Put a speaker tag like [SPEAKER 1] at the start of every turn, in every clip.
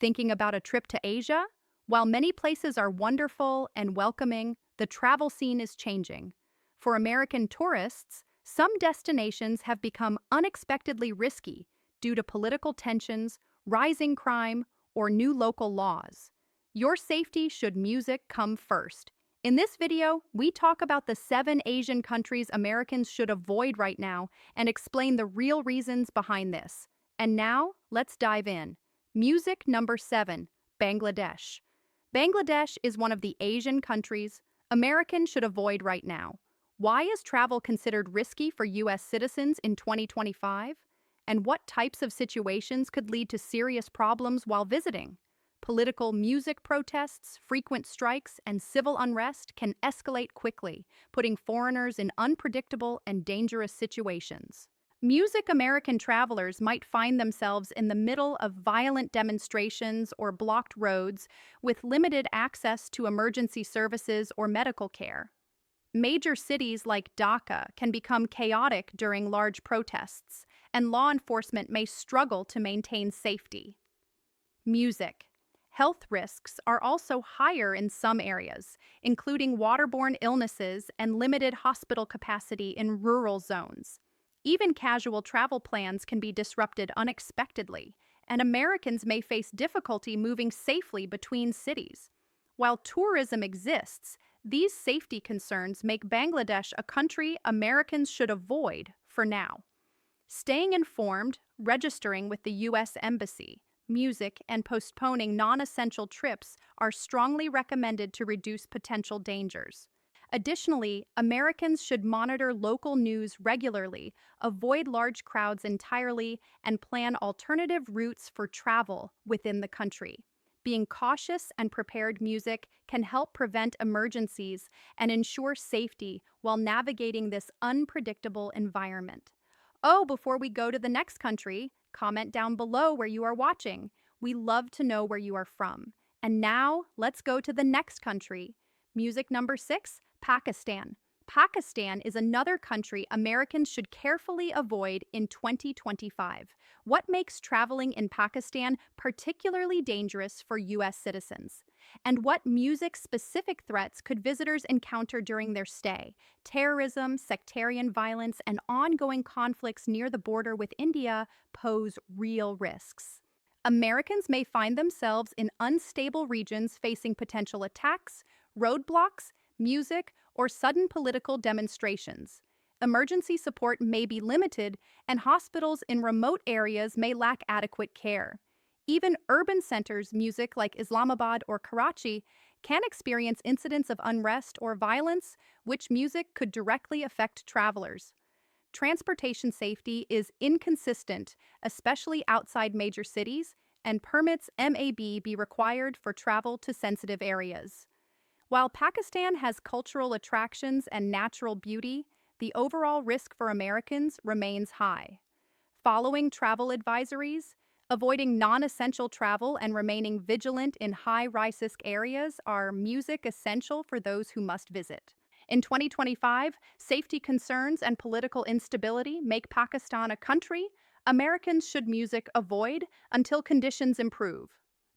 [SPEAKER 1] Thinking about a trip to Asia? While many places are wonderful and welcoming, the travel scene is changing. For American tourists, some destinations have become unexpectedly risky due to political tensions, rising crime, or new local laws. Your safety should music come first. In this video, we talk about the 7 Asian countries Americans should avoid right now and explain the real reasons behind this. And now, let's dive in. Music number 7, Bangladesh. Bangladesh is one of the Asian countries Americans should avoid right now. Why is travel considered risky for U.S. citizens in 2025? And what types of situations could lead to serious problems while visiting? Political music protests, frequent strikes, and civil unrest can escalate quickly, putting foreigners in unpredictable and dangerous situations. Music American travelers might find themselves in the middle of violent demonstrations or blocked roads with limited access to emergency services or medical care. Major cities like Dhaka can become chaotic during large protests, and law enforcement may struggle to maintain safety. Music. Health risks are also higher in some areas, including waterborne illnesses and limited hospital capacity in rural zones. Even casual travel plans can be disrupted unexpectedly, and Americans may face difficulty moving safely between cities. While tourism exists, these safety concerns make Bangladesh a country Americans should avoid for now. Staying informed, registering with the U.S. Embassy, music, and postponing non-essential trips are strongly recommended to reduce potential dangers. Additionally, Americans should monitor local news regularly, avoid large crowds entirely, and plan alternative routes for travel within the country. Being cautious and prepared music can help prevent emergencies and ensure safety while navigating this unpredictable environment. Oh, before we go to the next country, comment down below where you are watching. We love to know where you are from. And now, let's go to the next country. Music number 6, Pakistan. Pakistan is another country Americans should carefully avoid in 2025. What makes traveling in Pakistan particularly dangerous for U.S. citizens? And what music-specific threats could visitors encounter during their stay? Terrorism, sectarian violence, and ongoing conflicts near the border with India pose real risks. Americans may find themselves in unstable regions facing potential attacks, roadblocks, music, or sudden political demonstrations. Emergency support may be limited, and hospitals in remote areas may lack adequate care. Even urban centers, music like Islamabad or Karachi, can experience incidents of unrest or violence, which music could directly affect travelers. Transportation safety is inconsistent, especially outside major cities, and permits may be required for travel to sensitive areas. While Pakistan has cultural attractions and natural beauty, the overall risk for Americans remains high. Following travel advisories, avoiding non-essential travel and remaining vigilant in high-risk areas are music essential for those who must visit. In 2025, safety concerns and political instability make Pakistan a country Americans should music avoid until conditions improve.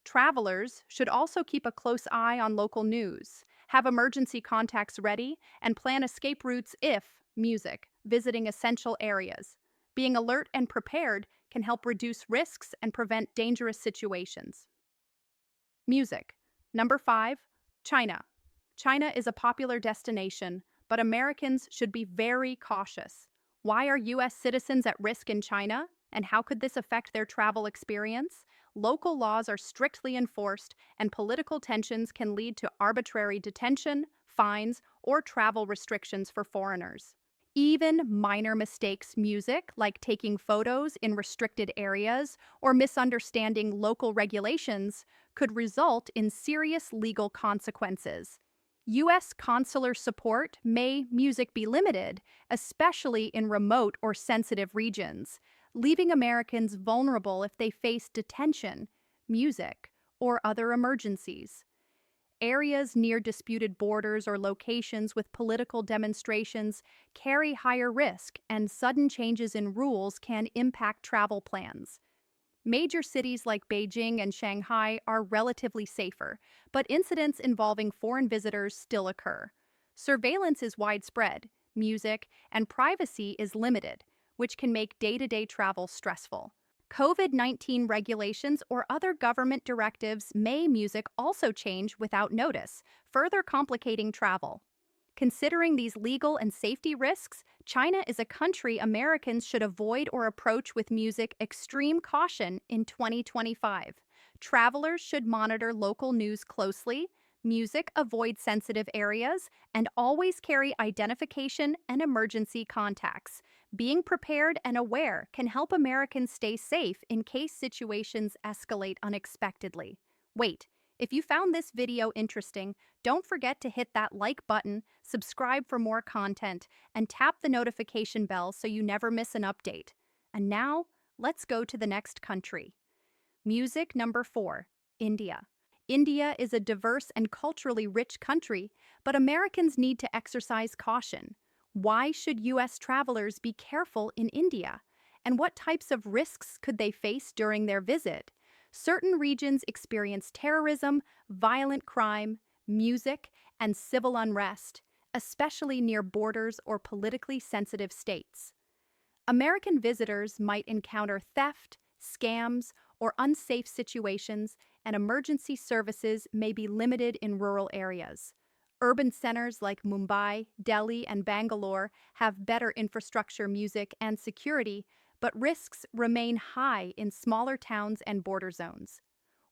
[SPEAKER 1] Travelers should also keep a close eye on local news, have emergency contacts ready, and plan escape routes if visiting essential areas. Being alert and prepared can help reduce risks and prevent dangerous situations. Music. Number 5, China. China is a popular destination, but Americans should be very cautious. Why are U.S. citizens at risk in China? And how could this affect their travel experience? Local laws are strictly enforced, and political tensions can lead to arbitrary detention, fines, or travel restrictions for foreigners. Even minor mistakes, music, like taking photos in restricted areas or misunderstanding local regulations, could result in serious legal consequences. U.S. consular support may music be limited, especially in remote or sensitive regions, leaving Americans vulnerable if they face detention, music, or other emergencies. Areas near disputed borders or locations with political demonstrations carry higher risk, and sudden changes in rules can impact travel plans. Major cities like Beijing and Shanghai are relatively safer, but incidents involving foreign visitors still occur. Surveillance is widespread, music, and privacy is limited, which can make day-to-day travel stressful. COVID-19 regulations or other government directives may music also change without notice, further complicating travel. Considering these legal and safety risks, China is a country Americans should avoid or approach with music extreme caution in 2025. Travelers should monitor local news closely, music avoid sensitive areas, and always carry identification and emergency contacts. Being prepared and aware can help Americans stay safe in case situations escalate unexpectedly. Wait, if you found this video interesting, don't forget to hit that like button, subscribe for more content, and tap the notification bell so you never miss an update. And now, let's go to the next country. Music number 4, India. India is a diverse and culturally rich country, but Americans need to exercise caution. Why should U.S. travelers be careful in India? And what types of risks could they face during their visit? Certain regions experience terrorism, violent crime, music, and civil unrest, especially near borders or politically sensitive states. American visitors might encounter theft, scams, or unsafe situations, and emergency services may be limited in rural areas. Urban centers like Mumbai, Delhi, and Bangalore have better infrastructure, music, and security, but risks remain high in smaller towns and border zones.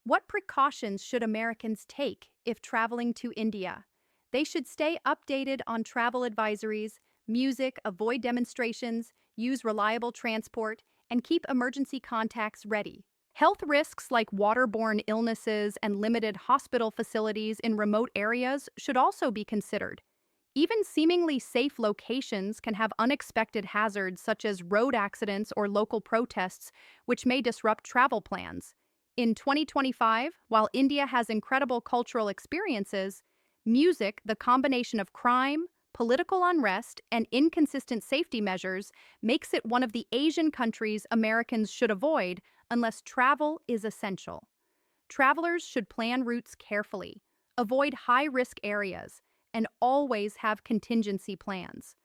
[SPEAKER 1] What precautions should Americans take if traveling to India? They should stay updated on travel advisories, music, avoid demonstrations, use reliable transport, and keep emergency contacts ready. Health risks like waterborne illnesses and limited hospital facilities in remote areas should also be considered. Even seemingly safe locations can have unexpected hazards such as road accidents or local protests, which may disrupt travel plans. In 2025, while India has incredible cultural experiences, music, the combination of crime, political unrest, and inconsistent safety measures, makes it one of the Asian countries Americans should avoid unless travel is essential. Travelers should plan routes carefully, avoid high-risk areas, and always have contingency plans.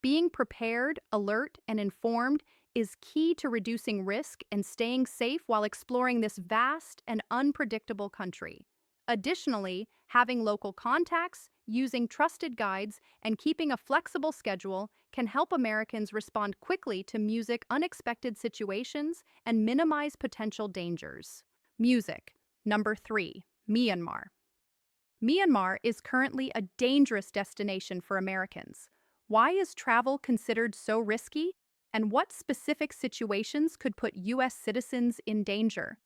[SPEAKER 1] Being prepared, alert, and informed is key to reducing risk and staying safe while exploring this vast and unpredictable country. Additionally, having local contacts, using trusted guides, and keeping a flexible schedule can help Americans respond quickly to music unexpected situations and minimize potential dangers. Music. Number 3, Myanmar. Myanmar is currently a dangerous destination for Americans. Why is travel considered so risky? And what specific situations could put U.S. citizens in danger?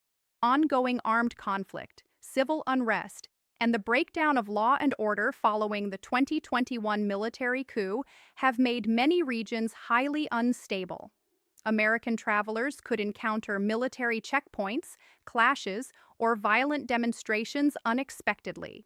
[SPEAKER 1] Ongoing armed conflict, civil unrest, and the breakdown of law and order following the 2021 military coup have made many regions highly unstable. American travelers could encounter military checkpoints, clashes, or violent demonstrations unexpectedly.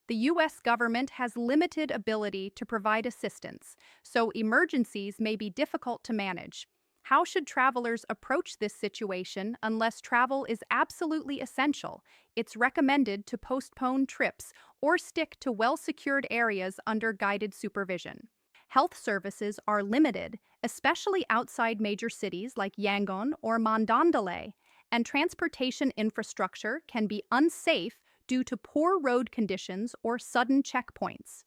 [SPEAKER 1] The U.S. government has limited ability to provide assistance, so emergencies may be difficult to manage. How should travelers approach this situation unless travel is absolutely essential? It's recommended to postpone trips or stick to well-secured areas under guided supervision. Health services are limited, especially outside major cities like Yangon or Mandandalay, and transportation infrastructure can be unsafe due to poor road conditions or sudden checkpoints.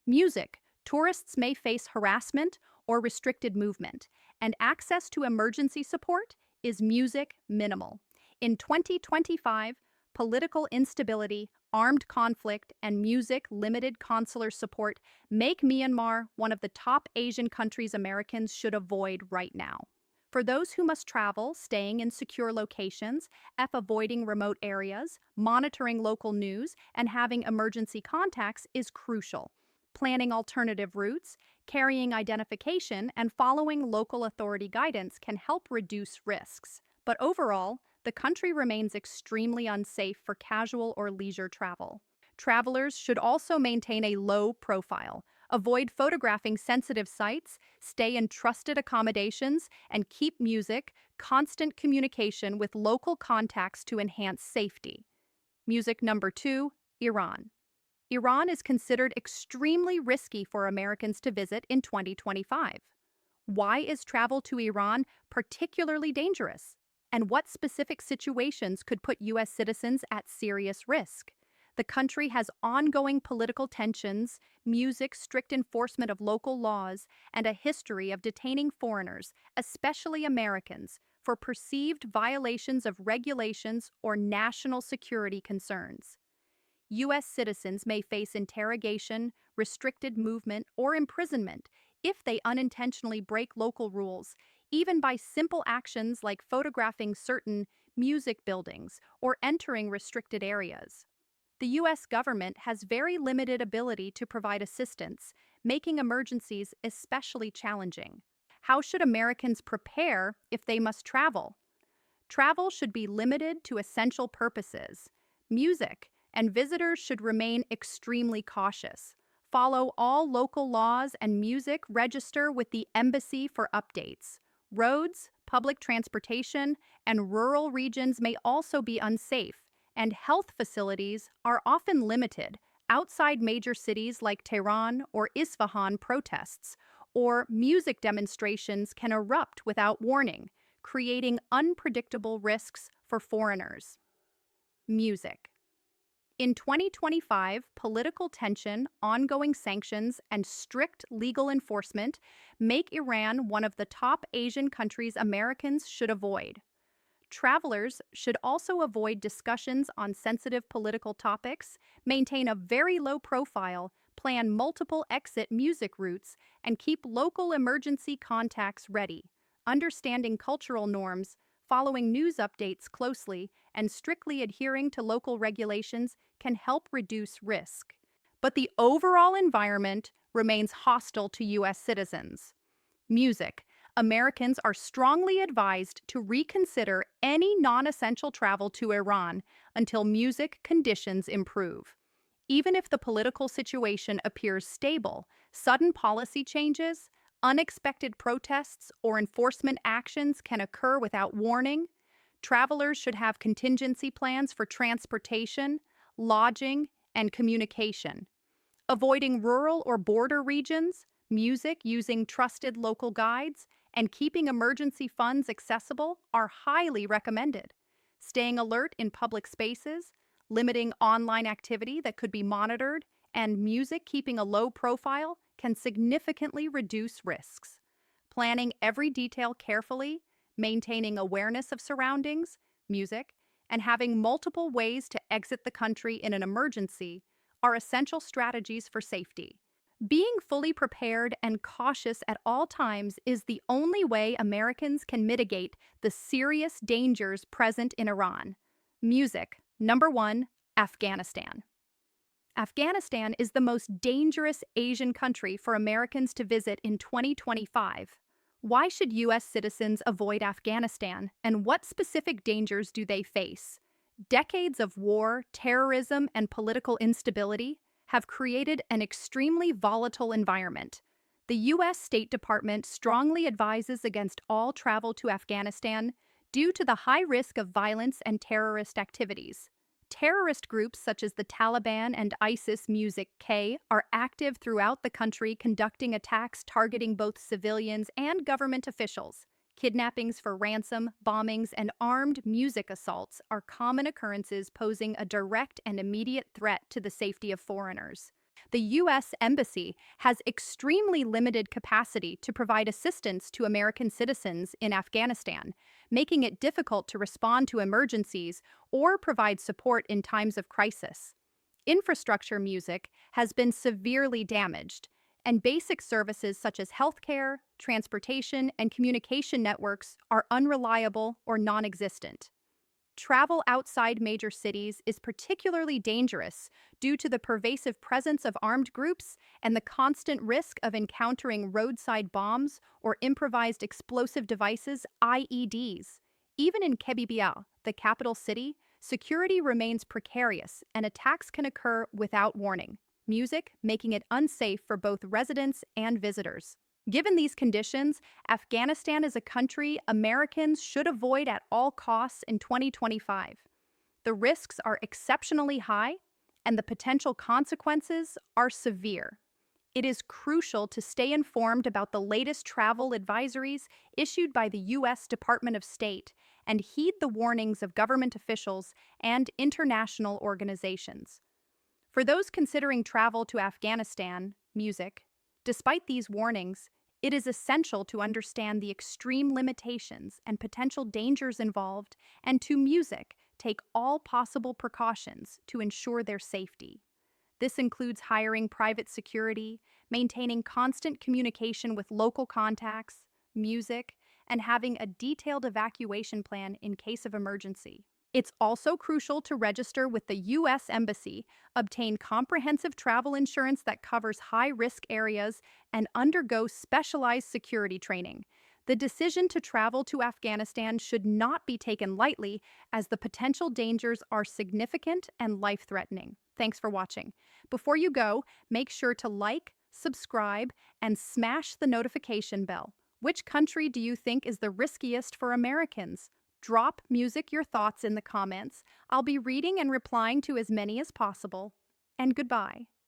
[SPEAKER 1] Music. Tourists may face harassment or restricted movement, and access to emergency support is music minimal. In 2025, political instability, armed conflict, and music-limited consular support make Myanmar one of the top Asian countries Americans should avoid right now. For those who must travel, staying in secure locations, avoiding remote areas, monitoring local news, and having emergency contacts is crucial. Planning alternative routes, carrying identification, and following local authority guidance can help reduce risks. But overall, the country remains extremely unsafe for casual or leisure travel. Travelers should also maintain a low profile, Avoid photographing sensitive sites, stay in trusted accommodations, and keep music, constant communication with local contacts to enhance safety. Music number 2, Iran. Iran is considered extremely risky for Americans to visit in 2025. Why is travel to Iran particularly dangerous? And what specific situations could put U.S. citizens at serious risk? The country has ongoing political tensions, strict enforcement of local laws, and a history of detaining foreigners, especially Americans, for perceived violations of regulations or national security concerns. U.S. citizens may face interrogation, restricted movement, or imprisonment if they unintentionally break local rules, even by simple actions like photographing certain music buildings or entering restricted areas. The U.S. government has very limited ability to provide assistance, making emergencies especially challenging. How should Americans prepare if they must travel? Travel should be limited to essential purposes. Music and visitors should remain extremely cautious. Follow all local laws and register with the embassy for updates. Roads, public transportation, and rural regions may also be unsafe, and health facilities are often limited. Outside major cities like Tehran or Isfahan, protests or music demonstrations can erupt without warning, creating unpredictable risks for foreigners. Music. In 2025, political tension, ongoing sanctions, and strict legal enforcement make Iran one of the top Asian countries Americans should avoid. Travelers should also avoid discussions on sensitive political topics, maintain a very low profile, plan multiple exit music routes, and keep local emergency contacts ready. Understanding cultural norms, following news updates closely, and strictly adhering to local regulations can help reduce risk. But the overall environment remains hostile to U.S. citizens. Music. Americans are strongly advised to reconsider any non-essential travel to Iran until music conditions improve. Even if the political situation appears stable, sudden policy changes, unexpected protests, or enforcement actions can occur without warning. Travelers should have contingency plans for transportation, lodging, and communication. Avoiding rural or border regions, music using trusted local guides, and keeping emergency funds accessible are highly recommended. Staying alert in public spaces, limiting online activity that could be monitored, and music keeping a low profile can significantly reduce risks. Planning every detail carefully, maintaining awareness of surroundings, music, and having multiple ways to exit the country in an emergency are essential strategies for safety. Being fully prepared and cautious at all times is the only way Americans can mitigate the serious dangers present in Iran. Music. Number 1, Afghanistan. Afghanistan is the most dangerous Asian country for Americans to visit in 2025. Why should U.S. citizens avoid Afghanistan, and what specific dangers do they face? Decades of war, terrorism, and political instability have created an extremely volatile environment. The U.S. State Department strongly advises against all travel to Afghanistan due to the high risk of violence and terrorist activities. Terrorist groups such as the Taliban and ISIS-K are active throughout the country, conducting attacks targeting both civilians and government officials. Kidnappings for ransom, bombings, and armed music assaults are common occurrences, posing a direct and immediate threat to the safety of foreigners. The U.S. Embassy has extremely limited capacity to provide assistance to American citizens in Afghanistan, making it difficult to respond to emergencies or provide support in times of crisis. Infrastructure music has been severely damaged, and basic services such as healthcare, transportation, and communication networks are unreliable or non-existent. Travel outside major cities is particularly dangerous due to the pervasive presence of armed groups and the constant risk of encountering roadside bombs or improvised explosive devices, IEDs. Even in Kebibia, the capital city, security remains precarious and attacks can occur without warning. music making it unsafe for both residents and visitors. Given these conditions, Afghanistan is a country Americans should avoid at all costs in 2025. The risks are exceptionally high, and the potential consequences are severe. It is crucial to stay informed about the latest travel advisories issued by the U.S. Department of State and heed the warnings of government officials and international organizations. For those considering travel to Afghanistan, music, despite these warnings, it is essential to understand the extreme limitations and potential dangers involved and to music take all possible precautions to ensure their safety. This includes hiring private security, maintaining constant communication with local contacts, music, and having a detailed evacuation plan in case of emergency. It's also crucial to register with the U.S. Embassy, obtain comprehensive travel insurance that covers high-risk areas, and undergo specialized security training. The decision to travel to Afghanistan should not be taken lightly, as the potential dangers are significant and life-threatening. Thanks for watching. Before you go, make sure to like, subscribe, and smash the notification bell. Which country do you think is the riskiest for Americans? Drop your thoughts in the comments. I'll be reading and replying to as many as possible. And goodbye.